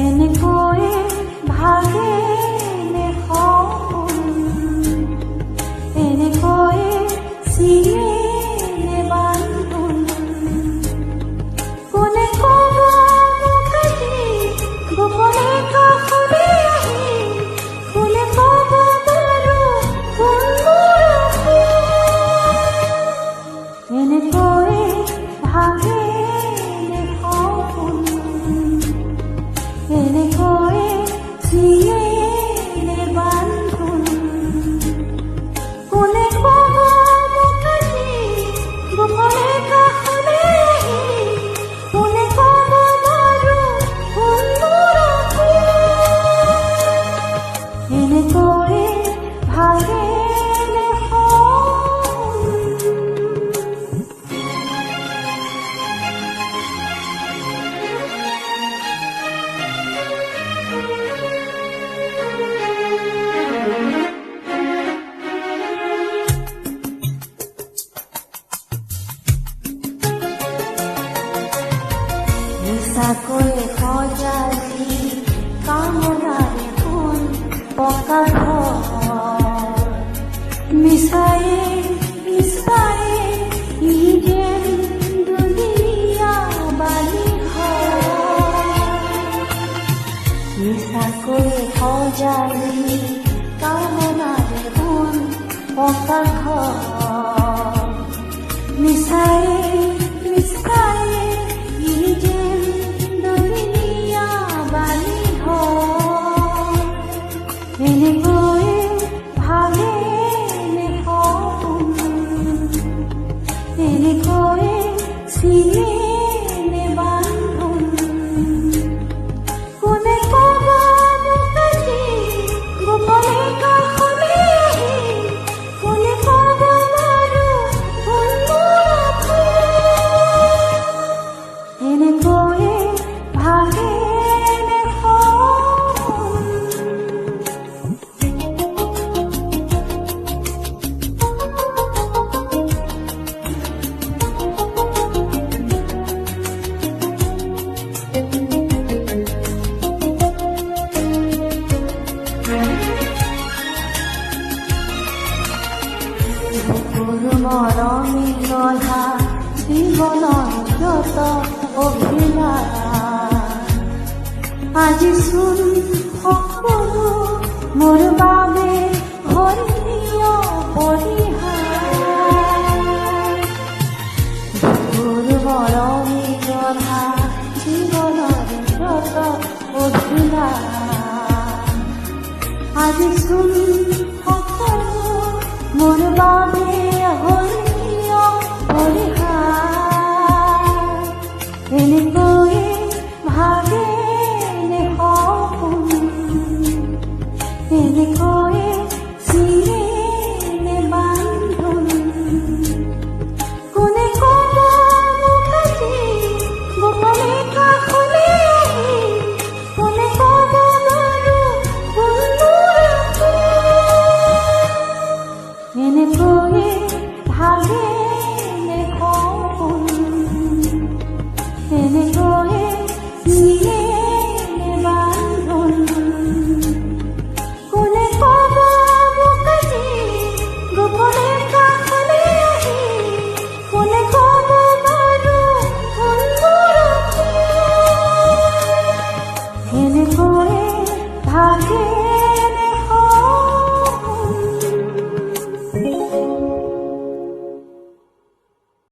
এনেকৈ ভাগে সপোন, এনেকৈ চিৰে বান্ধোন। কোনে ক'ব মোক আজি গোপনে কাষলৈ আহি, কোনে ক'ব বাৰু কোন মোৰ আপোন। এনেকৈ ভাগে সপোন, এনেকৈ চিৰে বান্ধোন। কোনে ক'ব মোক আজি গোপনে কাষলৈ আহি, কোনে ক'ব বাৰু কোন মোৰ আপোন। এনেকৈ ভাগে মিছাকৈ সজালি কামনাৰে সোণ পকা ঘৰ, মিছায়ে মিছায়ে ই যেন দুনীয়া বালি ঘৰ। মিছাকৈ সজালি কামনাৰে সোণ পকা ঘৰ, মিছায়ে মিছায়ে ই যেন দুনীয়া বালি ঘৰ। এনেকৈ ভাগে সপোন, এনেকৈ চিৰে বান্ধোন। কোনে ক'ব মোক আজি গোপনে কাষলৈ আহি, কোনে ক'ব বাৰু কোন মোৰ আপোন। এনেকৈ ভাগে সপোন। বুকুৰ মৰমী গঢ়া জীৱনৰ যত অভিলাষ, আজি চোন সকলো মোৰ বাবে ধৰ্মীয় পৰিহাৰ। বুকুৰ মৰমী গঢ়া জীৱনৰ যত অভিলাষ, আজি চোন